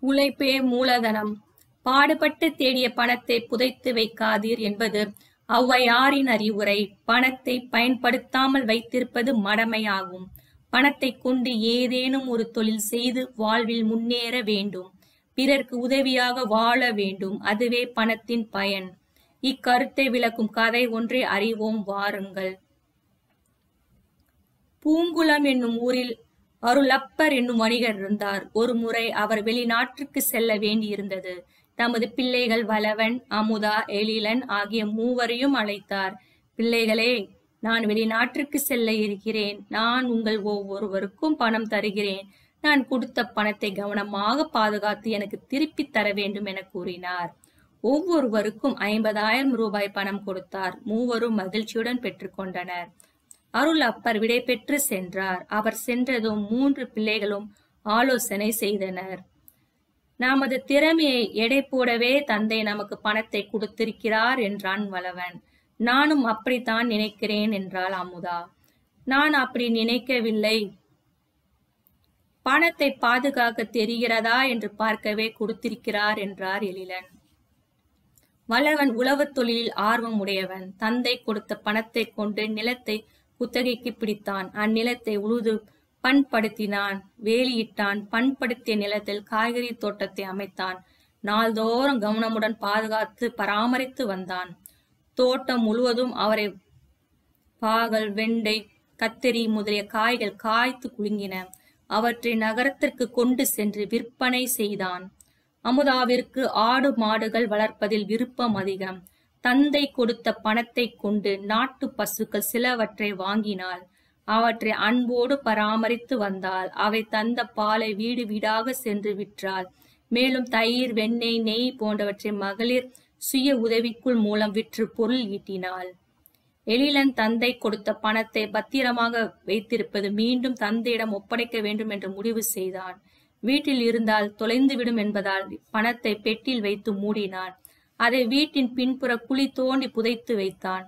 உழைப்பே மூலதனம். பாடுபட்டு தேடிய பணத்தை புதைத்து வைக்காதீர் என்பது ஔவையாரின் அறிவுரை. பணத்தை பயன்படுத்தாமல் வைத்திருப்பது மடமையாகும். பணத்தைக் கொண்டு ஏதேனும் ஒரு தொழில் செய்து வாழ்வில் முன்னேற வேண்டும். பிறர்க்கு உதவியாக வாழ வேண்டும். அதுவே பணத்தின் பயன். இக்கருத்தை விளக்கும் கதை ஒன்றை அறிவோம் வாருங்கள். பூங்குளம் என்னும் ஊரில் அருளப்பர் என்னும் வணிகர் இருந்தார். ஒரு முறை அவர் வெளிநாட்டிற்கு செல்ல வேண்டியிருந்தது. தமது பிள்ளைகள் வளவன், அமுதா, எழிலன் ஆகிய மூவரையும் அழைத்தார். பிள்ளைகளே, நான் வெளிநாட்டிற்கு செல்ல இருக்கிறேன். நான் உங்கள் ஒவ்வொருவருக்கும் பணம் தருகிறேன். நான் கொடுத்த பணத்தை கவனமாக பாதுகாத்து எனக்கு திருப்பித் தர வேண்டும் என கூறினார். ஒவ்வொருவருக்கும் 50,000 ரூபாய் பணம் கொடுத்தார். மூவரும் மகிழ்ச்சியுடன் பெற்றுக்கொண்டனர். அருள் அப்பர் விடை பெற்று சென்றார். அவர் சென்றதும் 3 பிள்ளைகளும் ஆலோசனை செய்தனர். நமது திறமையை எடை போடவே தந்தை நமக்கு பணத்தை கொடுத்திருக்கிறார் என்றான் வளவன். நானும் அப்படித்தான் நினைக்கிறேன் என்றாள் அமுதா. நான் அப்படி நினைக்கவில்லை. பணத்தை பாதுகாக்க தெரிகிறதா என்று பார்க்கவே கொடுத்திருக்கிறார் என்றார் எழிலன். வளவன் உழவுத் தொழிலில் ஆர்வம் உடையவன். தந்தை கொடுத்த பணத்தை கொண்டு நிலத்தை குத்தகைக்கு பிடித்தான். அந்நிலத்தை உழுது பண்படுத்தினான். வேலியிட்டான். பண்படுத்திய நிலத்தில் காய்கறி தோட்டத்தை அமைத்தான். நாள்தோறும் கவனமுடன் பாதுகாத்து பராமரித்து வந்தான். தோட்டம் முழுவதும் அவரை பாகல், வெண்டை, கத்தரி முதலிய காய்கள் காய்த்து குலுங்கின. அவற்றை நகரத்திற்கு கொண்டு சென்று விற்பனை செய்தான். அமுதாவிற்கு ஆடு மாடுகள் வளர்ப்பதில் விருப்பம் அதிகம். தந்தை கொடுத்த பணத்தை கொண்டு நாட்டு பசுக்கள் சிலவற்றை வாங்கினாள். அவற்றை அன்போடு பராமரித்து வந்தாள். அவை தந்த பாலை வீடு வீடாக சென்று விற்றாள். மேலும் தயிர், வெண்ணெய், நெய் போன்றவற்றை மகளிர் சுய உதவிக்குள் மூலம் விற்று பொருள் ஈட்டினாள். எழிலன் தந்தை கொடுத்த பணத்தை பத்திரமாக வைத்திருப்பது மீண்டும் தந்தையிடம் ஒப்படைக்க வேண்டும் என்று முடிவு செய்தான். வீட்டில் இருந்தால் தொலைந்துவிடும் என்பதால் பணத்தை பெட்டியில் வைத்து மூடினான். அதை வீட்டின் பின்புற குழி தோண்டி புதைத்து வைத்தான்.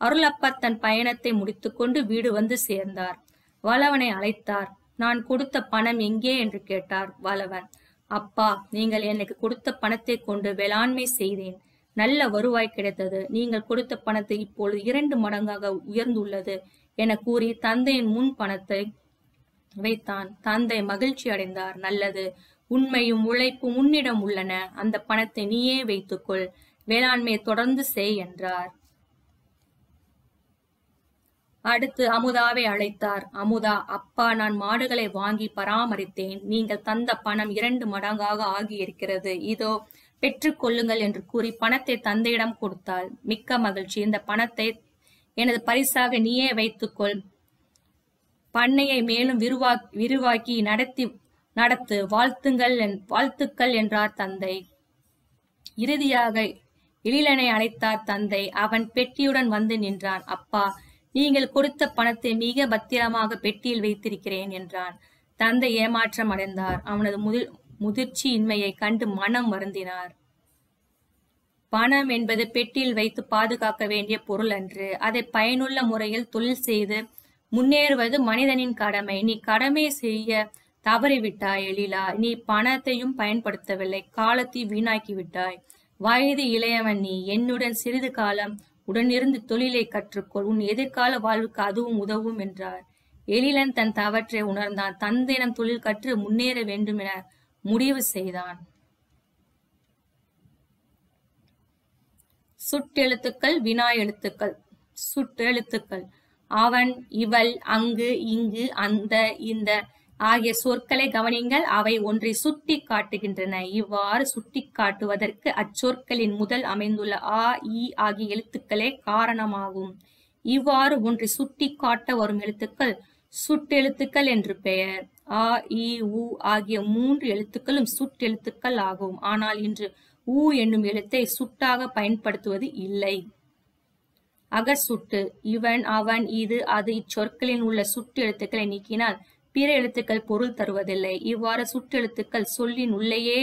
அருளப்பர் தன் பயணத்தை முடித்துக்கொண்டு வீடு வந்து சேர்ந்தார். வளவனை அழைத்தார். நான் கொடுத்த பணம் எங்கே என்று கேட்டார் வளவன். அப்பா, நீங்கள் எனக்கு கொடுத்த பணத்தை கொண்டு வேளாண்மை செய்தேன். நல்ல வருவாய் கிடைத்தது. நீங்கள் கொடுத்த பணத்தை இப்பொழுது 2 மடங்காக உயர்ந்துள்ளது என கூறி தந்தையின் முன் பணத்தை வைத்தான். தந்தை மகிழ்ச்சி அடைந்தார். நல்லது, உண்மையும் உழைப்பும் உன்னிடம் உள்ளன. அந்த பணத்தை நீயே வைத்துக்கொள். வேளாண்மையை தொடர்ந்து செய் என்றார். அடுத்து அமுதாவை அழைத்தார். அமுதா, அப்பா, நான் மாடுகளை வாங்கி பராமரித்தேன். நீங்கள் தந்த பணம் 2 மடங்காக ஆகியிருக்கிறது. இதோ பெற்றுக்கொள்ளுங்கள் என்று கூறி பணத்தை தந்தையிடம் கொடுத்தாள். மிக்க மகிழ்ச்சி. இந்த பணத்தை எனது பரிசாக நீயே வைத்துக்கொள். பண்ணையை மேலும் விரிவாக்கி நடத்து. வாழ்த்துக்கள் என்றார் தந்தை. இறுதியாக எழிலனை அழைத்தார் தந்தை. அவன் பெட்டியுடன் வந்து நின்றான். அப்பா, நீங்கள் கொடுத்த பணத்தை மிக பத்திரமாக பெட்டியில் வைத்திருக்கிறேன் என்றான். தந்தை ஏமாற்றம் அடைந்தார். அவனது முதிர்ச்சியின்மையை கண்டு மனம் வருந்தினார். பணம் என்பது பெட்டியில் வைத்து பாதுகாக்க வேண்டிய பொருள் அன்று. அதை பயனுள்ள முறையில் தொழில் செய்து முன்னேறுவது மனிதனின் கடமை. நீ கடமை செய்ய தவறிவிட்டாய் எழிலா. நீ பணத்தையும் பயன்படுத்தவில்லை. காலத்தை வீணாக்கி விட்டாய். வயது இளையவன் நீ. என்னுடன் சிறிது காலம் உடனிருந்து தொழிலை கற்றுக்கொள். உன் எதிர்கால வாழ்வுக்கு அதுவும் உதவும் என்றார். எழிலன் தன் தவற்றை உணர்ந்தான். தந்தையிடம் தொழில் கற்று முன்னேற வேண்டும் என முடிவு செய்தான். சுட்டெழுத்துக்கள், வினா எழுத்துக்கள். சுட்டெழுத்துக்கள். அவன், இவள், அங்கு, இங்கு, அந்த, இந்த ஆகிய சொற்களை கவனிங்கள். அவை ஒன்றை சுட்டி காட்டுகின்றன. இவ்வாறு சுட்டி காட்டுவதற்கு அச்சொற்களின் முதல் அமைந்துள்ள ஆ, இ ஆகிய எழுத்துக்களே காரணமாகும். இவ்வாறு ஒன்றை சுட்டி காட்ட வரும் எழுத்துக்கள் சுட்டெழுத்துக்கள் என்று பெயர். ஆ, இ, உ ஆகிய 3 எழுத்துக்களும் சுட்டெழுத்துக்கள் ஆகும். ஆனால் இன்று உ என்னும் எழுத்தை சுட்டாக பயன்படுத்துவது இல்லை. அகசுட்டு. இவன், அவன், இது, அது இச்சொற்களில் உள்ள சுட்டு எழுத்துக்களை நீக்கினால் பிற எழுத்துக்கள் பொருள் தருவதில்லை. இவ்வாறு சுட்டெழுத்துக்கள் சொல்லின் உள்ளேயே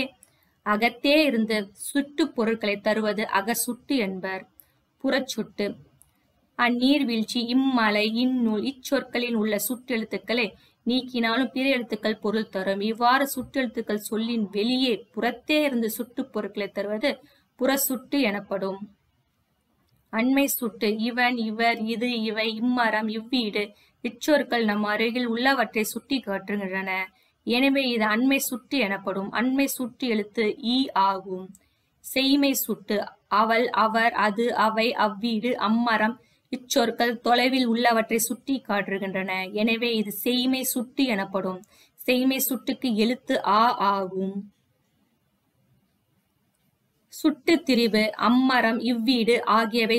அகத்தே இருந்து சுட்டு பொருட்களை தருவது அகசுட்டு என்பர். புறச்சுட்டு. அந்நீர்வீழ்ச்சி, இம்மலை, இந்நூல் இச்சொற்களில் உள்ள சுட்டெழுத்துக்களை நீக்கினாலும் பிற எழுத்துக்கள் பொருள் தரும். இவ்வாறு சுட்டெழுத்துக்கள் சொல்லின் வெளியே புறத்தே இருந்து சுட்டு பொருட்களை தருவது புறச்சுட்டு எனப்படும். அண்மை சுட்டு இவன், இவர், இது, இவை, இம்மரம், இவ்வீடு இச்சொற்கள் நம் அருகில் உள்ளவற்றை சுட்டி காட்டுகின்றன. எனவே இது அண்மை சுட்டு எனப்படும். அண்மை சுட்டு எழுத்து ஈ ஆகும். செய்மை சுட்டு அவள், அவர், அது, அவை, அவ்வீடு, அம்மரம் இச்சொற்கள் தொலைவில் உள்ளவற்றை சுட்டி காட்டுகின்றன. எனவே இது செய்மை சுட்டு எனப்படும். செய்மை சுட்டுக்கு எழுத்து ஆ ஆகும். சுட்டு திரிபு அம்மரம், இவ்வீடு ஆகியவை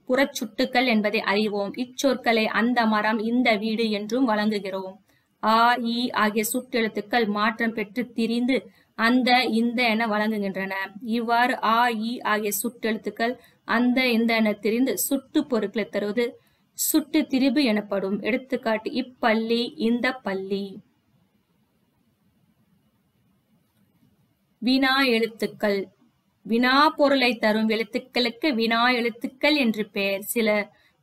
புறச்சுட்டுக்கள் என்பதை அறிவோம். இச்சொற்களை அந்த மரம், இந்த வீடு என்றும் வழங்குகிறோம். ஆ, இ ஆகிய சுட்டெழுத்துக்கள் மாற்றம் பெற்று திரிந்து அந்த, இந்த என வழங்குகின்றன. இவ்வாறு ஆ, இ ஆகிய சுட்டெழுத்துக்கள் அந்த, இந்த என திரிந்து சுட்டு பொருட்களை தருவது சுட்டு திரிபு எனப்படும். எடுத்துக்காட்டு இப்பள்ளி, இந்த பள்ளி. வினா எழுத்துக்கள். வினா பொருளை தரும் எழுத்துக்களுக்கு வினா எழுத்துக்கள் என்று பெயர். சில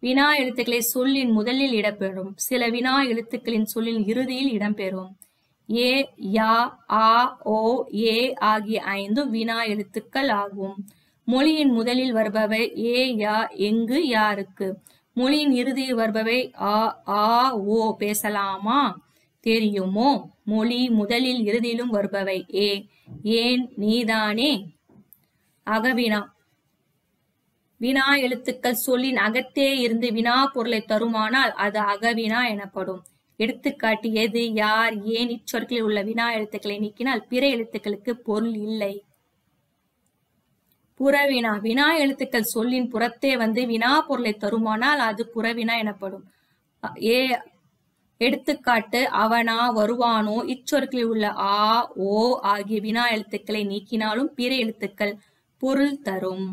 வினா எழுத்துக்களை சொல்லின் முதலில் இடம்பெறும். சில வினா எழுத்துக்களின் சொல்லின் இறுதியில் இடம்பெறும். ஏ, யா, ஆ, ஓ, ஏ ஆகிய 5 வினா எழுத்துக்கள் ஆகும். மொழியின் முதலில் வருபவை ஏ, யா, எங்கு, யாருக்கு. மொழியின் இறுதியில் வருபவை ஆ, ஆ, ஓ. பேசலாமா, தெரியுமோ. மொழி முதலில் இறுதியிலும் வருபவை ஏ, ஏன், நீதானே. அகவினா. வினா எழுத்துக்கள் சொல்லின் அகத்தே இருந்து வினா பொருளை தருமானால் அது அகவினா எனப்படும். எடுத்துக்காட்டு எது, யார், ஏன் இச்சொற்களில் உள்ள வினா எழுத்துக்களை நீக்கினால் பிற எழுத்துக்களுக்கு பொருள் இல்லை. புறவினா. வினா எழுத்துக்கள் சொல்லின் புறத்தே வந்து வினா பொருளை தருமானால் அது புறவினா எனப்படும். எடுத்துக்காட்டு அவனா, வருவானோ இச்சொற்களில் உள்ள ஆ, ஓ ஆகிய வினா எழுத்துக்களை நீக்கினாலும் பிற எழுத்துக்கள் பொருள் தரும்.